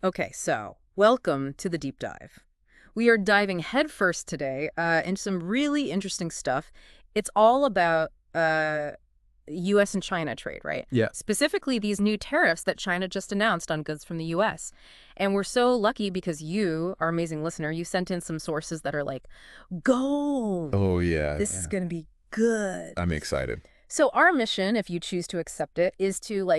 Okay, so welcome to the deep dive. We are diving headfirst today into some really interesting stuff. It's all about U.S. and China trade, right? Yeah. Specifically, these new tariffs that China just announced on goods from the U.S. And we're so lucky because you, our amazing listener, you sent in some sources that are like, gold. Oh, yeah. This is going to be good. I'm excited. So our mission, if you choose to accept it, is to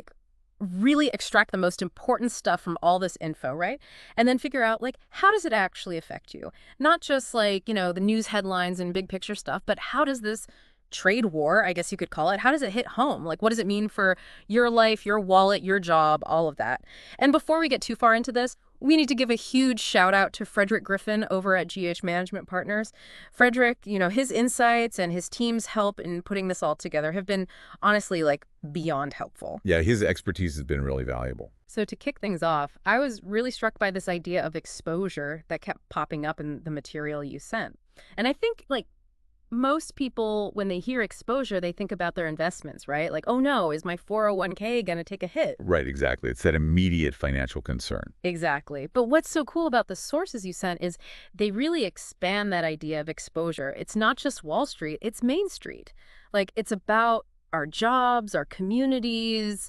really extract the most important stuff from all this info, right? And then figure out how does it actually affect you? Not just the news headlines and big picture stuff, but how does this trade war, I guess you could call it, how does it hit home? Like what does it mean for your life, your wallet, your job, all of that? And before we get too far into this, we need to give a huge shout out to Frederick Griffin over at GH Management Partners. Frederick, his insights and his team's help in putting this all together have been honestly beyond helpful. Yeah, his expertise has been really valuable. So to kick things off, I was really struck by this idea of exposure that kept popping up in the material you sent. And I think most people, when they hear exposure, they think about their investments, right? Like, oh no, is my 401k going to take a hit? Right, exactly. It's that immediate financial concern. Exactly. But what's so cool about the sources you sent is they really expand that idea of exposure. It's not just Wall Street, it's Main Street. It's about our jobs, our communities,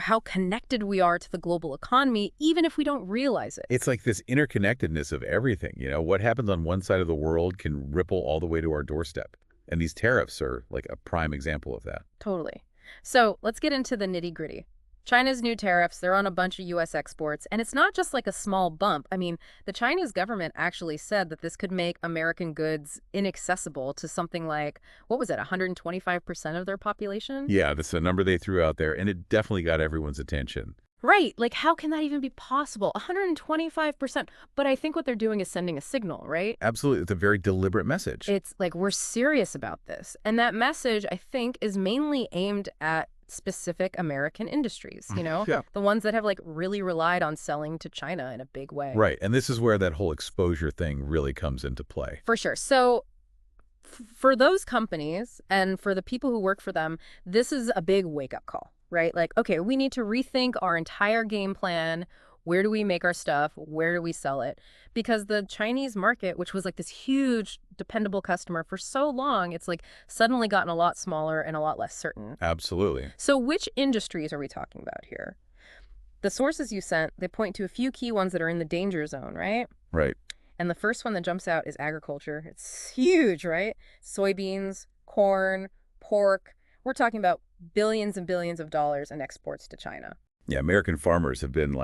how connected we are to the global economy, even if we don't realize it. It's like this interconnectedness of everything. What happens on one side of the world can ripple all the way to our doorstep. And these tariffs are like a prime example of that. Totally. So let's get into the nitty gritty. China's new tariffs, they're on a bunch of U.S. exports, and it's not just like a small bump. I mean, the Chinese government actually said that this could make American goods inaccessible to something like, what was it, 125% of their population? Yeah, that's a number they threw out there, and it definitely got everyone's attention. Right. How can that even be possible? 125%. But I think what they're doing is sending a signal, right? Absolutely. It's a very deliberate message. It's like we're serious about this. And that message, I think, is mainly aimed at specific American industries, Yeah. the ones that have really relied on selling to China in a big way. Right. And this is where that whole exposure thing really comes into play. For sure. So for those companies and for the people who work for them, this is a big wake-up call, right? Okay, we need to rethink our entire game plan. Where do we make our stuff? Where do we sell it? Because the Chinese market, which was this huge, dependable customer for so long, it's suddenly gotten a lot smaller and a lot less certain. Absolutely. So which industries are we talking about here? The sources you sent, they point to a few key ones that are in the danger zone, right? Right. And the first one that jumps out is agriculture. It's huge, right? Soybeans, corn, pork. We're talking about billions and billions of dollars in exports to China. Yeah, American farmers have been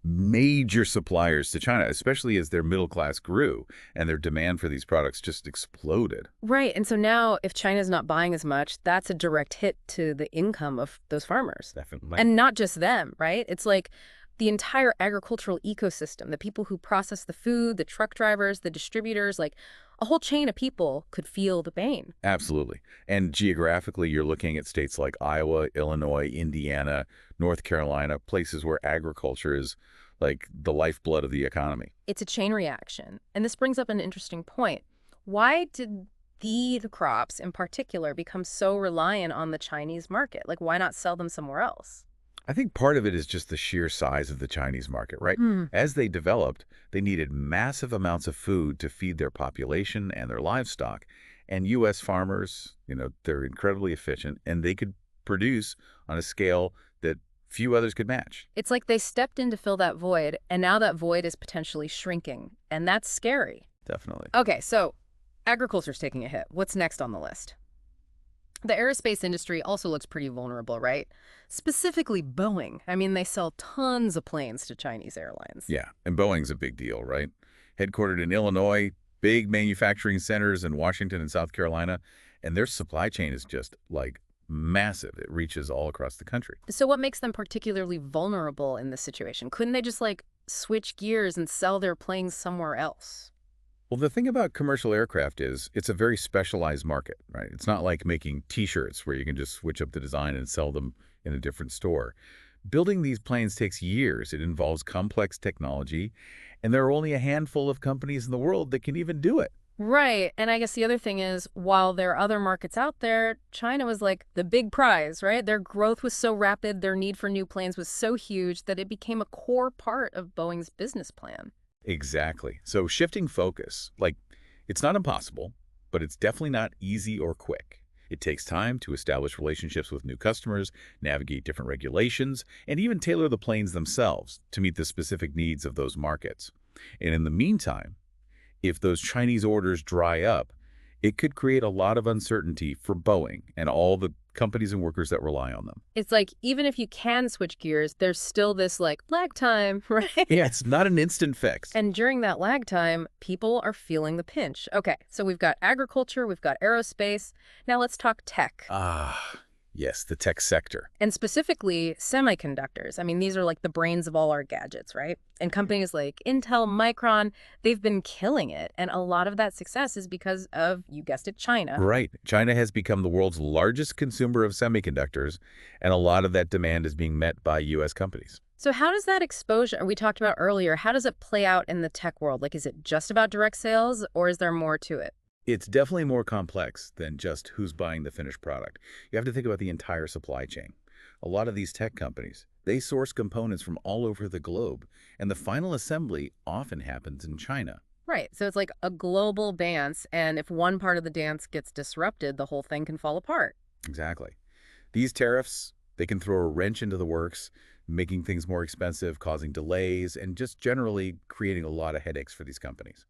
major suppliers to China, especially as their middle class grew and their demand for these products just exploded. Right. And so now if China's not buying as much, that's a direct hit to the income of those farmers. Definitely. And not just them, right? It's the entire agricultural ecosystem, the people who process the food, the truck drivers, the distributors, a whole chain of people could feel the pain. Absolutely. And geographically, you're looking at states like Iowa, Illinois, Indiana, North Carolina, places where agriculture is like the lifeblood of the economy. It's a chain reaction. And this brings up an interesting point. Why did the crops in particular become so reliant on the Chinese market? Why not sell them somewhere else? I think part of it is just the sheer size of the Chinese market, right? Hmm. As they developed, they needed massive amounts of food to feed their population and their livestock. And U.S. farmers, they're incredibly efficient, and they could produce on a scale that few others could match. It's like they stepped in to fill that void, and now that void is potentially shrinking. And that's scary. Definitely. Okay, so agriculture's taking a hit. What's next on the list? The aerospace industry also looks pretty vulnerable, right? Specifically Boeing. I mean, they sell tons of planes to Chinese airlines. Yeah, and Boeing's a big deal, right? Headquartered in Illinois, big manufacturing centers in Washington and South Carolina, and their supply chain is just massive. It reaches all across the country. So what makes them particularly vulnerable in this situation? Couldn't they just switch gears and sell their planes somewhere else? Well, the thing about commercial aircraft is it's a very specialized market, right? It's not like making T-shirts where you can just switch up the design and sell them in a different store. Building these planes takes years. It involves complex technology, and there are only a handful of companies in the world that can even do it. Right. And I guess the other thing is, while there are other markets out there, China was like the big prize, right? Their growth was so rapid, their need for new planes was so huge that it became a core part of Boeing's business plan. Exactly. So shifting focus, like, it's not impossible, but it's definitely not easy or quick. It takes time to establish relationships with new customers, navigate different regulations, and even tailor the planes themselves to meet the specific needs of those markets. And in the meantime, if those Chinese orders dry up, it could create a lot of uncertainty for Boeing and all the companies and workers that rely on them. It's like, even if you can switch gears, there's still this like lag time, right? Yeah, it's not an instant fix. And during that lag time, people are feeling the pinch. Okay, so we've got agriculture, we've got aerospace. Now let's talk tech. Ah, yes, the tech sector. And specifically, semiconductors. I mean, these are like the brains of all our gadgets, right? And companies like Intel, Micron, they've been killing it. And a lot of that success is because of, you guessed it, China. Right. China has become the world's largest consumer of semiconductors, and a lot of that demand is being met by U.S. companies. So how does that exposure we talked about earlier, how does it play out in the tech world? Like, is it just about direct sales or is there more to it? It's definitely more complex than just who's buying the finished product. You have to think about the entire supply chain. A lot of these tech companies, they source components from all over the globe, and the final assembly often happens in China. Right. So it's like a global dance, and if one part of the dance gets disrupted, the whole thing can fall apart. Exactly. These tariffs, they can throw a wrench into the works, making things more expensive, causing delays, and just generally creating a lot of headaches for these companies.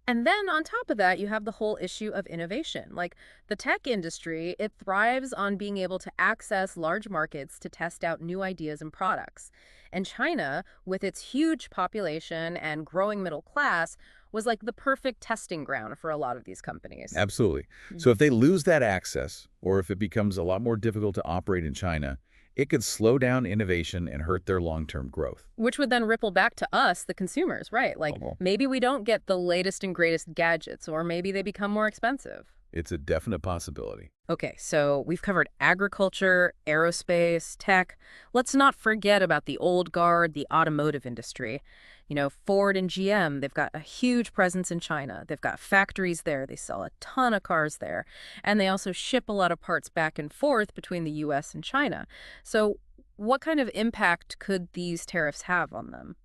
And then on top of that, you have the whole issue of innovation. Like the tech industry, it thrives on being able to access large markets to test out new ideas and products. And China, with its huge population and growing middle class, was like the perfect testing ground for a lot of these companies. Absolutely. Mhm. So if they lose that access, or if it becomes a lot more difficult to operate in China, it could slow down innovation and hurt their long-term growth. Which would then ripple back to us, the consumers, right? Like Oh. maybe we don't get the latest and greatest gadgets, or maybe they become more expensive. It's a definite possibility. Okay, so we've covered agriculture, aerospace, tech. Let's not forget about the old guard, the automotive industry. You know, Ford and GM, they've got a huge presence in China. They've got factories there. They sell a ton of cars there. And they also ship a lot of parts back and forth between the US and China. So what kind of impact could these tariffs have on them?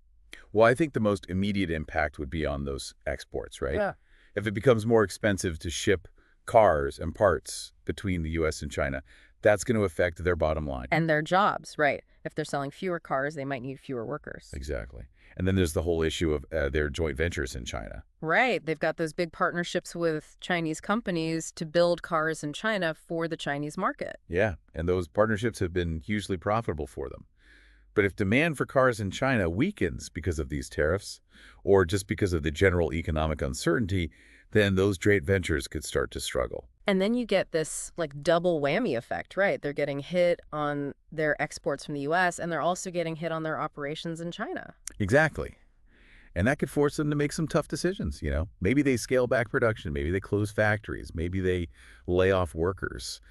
Well, I think the most immediate impact would be on those exports, right? Yeah. If it becomes more expensive to ship cars and parts between the U.S. and China, that's going to affect their bottom line. And their jobs, right? If they're selling fewer cars, they might need fewer workers. Exactly. And then there's the whole issue of their joint ventures in China. Right. They've got those big partnerships with Chinese companies to build cars in China for the Chinese market. Yeah, and those partnerships have been hugely profitable for them. But if demand for cars in China weakens because of these tariffs, or just because of the general economic uncertainty, then those joint ventures could start to struggle. And then you get this like double whammy effect, right? They're getting hit on their exports from the US and they're also getting hit on their operations in China. Exactly. And that could force them to make some tough decisions. Maybe they scale back production, maybe they close factories, maybe they lay off workers.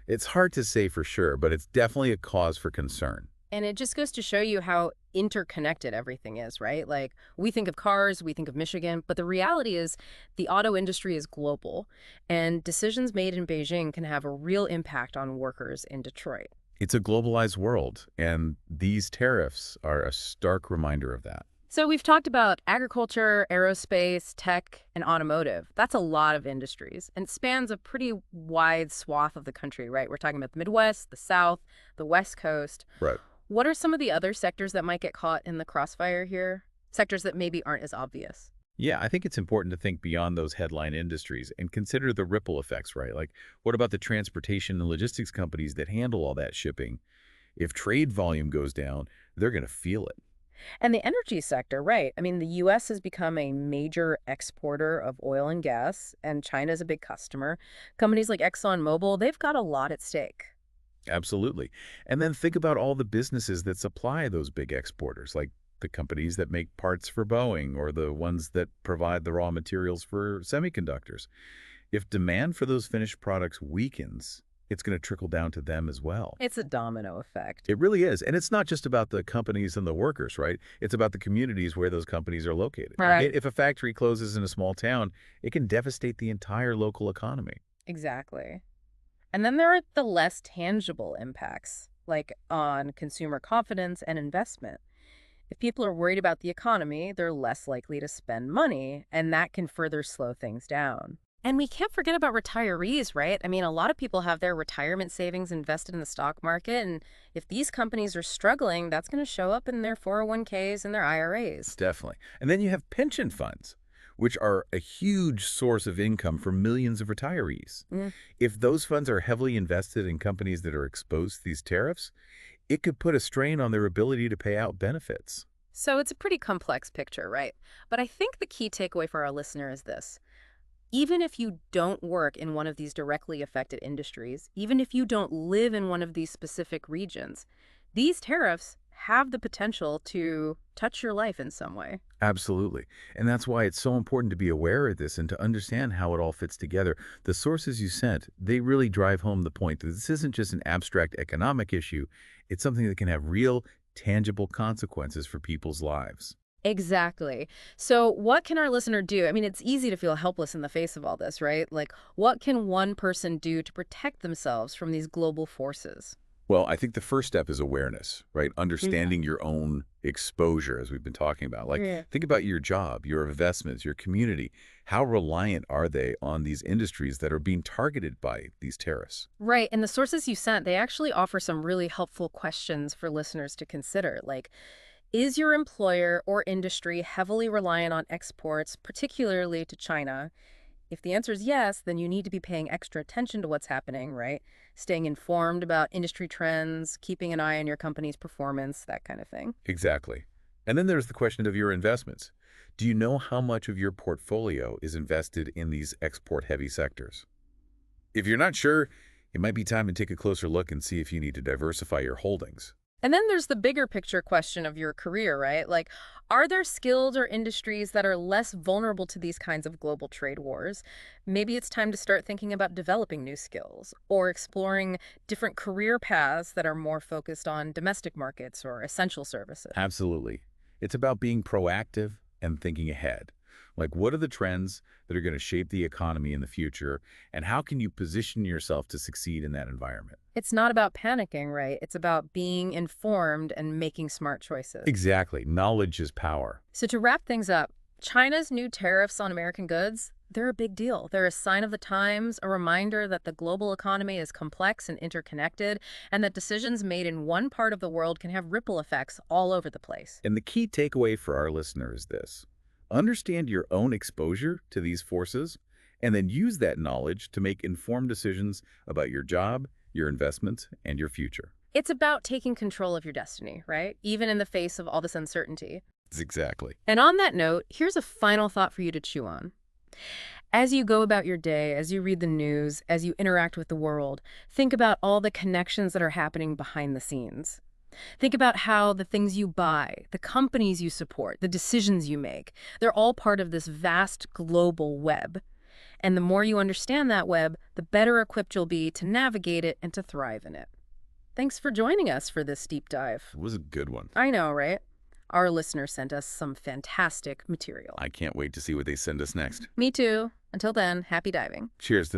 It's hard to say for sure, but it's definitely a cause for concern. And it just goes to show you how interconnected everything is, right? Like we think of cars, we think of Michigan, but the reality is the auto industry is global and decisions made in Beijing can have a real impact on workers in Detroit. It's a globalized world, and these tariffs are a stark reminder of that. So we've talked about agriculture, aerospace, tech, and automotive. That's a lot of industries and spans a pretty wide swath of the country, right? We're talking about the Midwest, the South, the West Coast. Right. What are some of the other sectors that might get caught in the crossfire here? Sectors that maybe aren't as obvious. Yeah, I think it's important to think beyond those headline industries and consider the ripple effects, right? Like, what about the transportation and logistics companies that handle all that shipping? If trade volume goes down, they're going to feel it. And the energy sector, right? I mean, the U.S. has become a major exporter of oil and gas, and China is a big customer. Companies like ExxonMobil, they've got a lot at stake. Absolutely. And then think about all the businesses that supply those big exporters, like the companies that make parts for Boeing or the ones that provide the raw materials for semiconductors. If demand for those finished products weakens, it's going to trickle down to them as well. It's a domino effect. It really is. And it's not just about the companies and the workers, right? It's about the communities where those companies are located. Right. If a factory closes in a small town, it can devastate the entire local economy. Exactly. And then there are the less tangible impacts, like on consumer confidence and investment. If people are worried about the economy, they're less likely to spend money, and that can further slow things down. And we can't forget about retirees, right? I mean, a lot of people have their retirement savings invested in the stock market, and if these companies are struggling, that's going to show up in their 401ks and their IRAs. Definitely. And then you have pension funds, which are a huge source of income for millions of retirees. Mm. If those funds are heavily invested in companies that are exposed to these tariffs, it could put a strain on their ability to pay out benefits. So it's a pretty complex picture, right? But I think the key takeaway for our listener is this. Even if you don't work in one of these directly affected industries, even if you don't live in one of these specific regions, these tariffs have the potential to touch your life in some way. Absolutely. And that's why it's so important to be aware of this and to understand how it all fits together. The sources you sent, they really drive home the point that this isn't just an abstract economic issue. It's something that can have real, tangible consequences for people's lives. Exactly. So what can our listener do? I mean, it's easy to feel helpless in the face of all this, right? Like, what can one person do to protect themselves from these global forces? Well, I think the first step is awareness, right? Understanding your own exposure, as we've been talking about. Like, Yeah. think about your job, your investments, your community. How reliant are they on these industries that are being targeted by these tariffs? Right. And the sources you sent, they actually offer some really helpful questions for listeners to consider. Like, is your employer or industry heavily reliant on exports, particularly to China? If the answer is yes, then you need to be paying extra attention to what's happening, right? Staying informed about industry trends, keeping an eye on your company's performance, that kind of thing. Exactly. And then there's the question of your investments. Do you know how much of your portfolio is invested in these export-heavy sectors? If you're not sure, it might be time to take a closer look and see if you need to diversify your holdings. And then there's the bigger picture question of your career, right? Like, are there skills or industries that are less vulnerable to these kinds of global trade wars? Maybe it's time to start thinking about developing new skills or exploring different career paths that are more focused on domestic markets or essential services. Absolutely. It's about being proactive and thinking ahead. Like, what are the trends that are going to shape the economy in the future, and how can you position yourself to succeed in that environment? It's not about panicking, right? It's about being informed and making smart choices. Exactly. Knowledge is power. So to wrap things up, China's new tariffs on American goods, they're a big deal. They're a sign of the times, a reminder that the global economy is complex and interconnected, and that decisions made in one part of the world can have ripple effects all over the place. And the key takeaway for our listener is this. Understand your own exposure to these forces, and then use that knowledge to make informed decisions about your job, your investments, and your future. It's about taking control of your destiny, right? Even in the face of all this uncertainty. Exactly. And on that note, here's a final thought for you to chew on. As you go about your day, as you read the news, as you interact with the world, think about all the connections that are happening behind the scenes. Think about how the things you buy, the companies you support, the decisions you make, they're all part of this vast global web. And the more you understand that web, the better equipped you'll be to navigate it and to thrive in it. Thanks for joining us for this deep dive. It was a good one. I know, right? Our listener sent us some fantastic material. I can't wait to see what they send us next. Me too. Until then, happy diving. Cheers to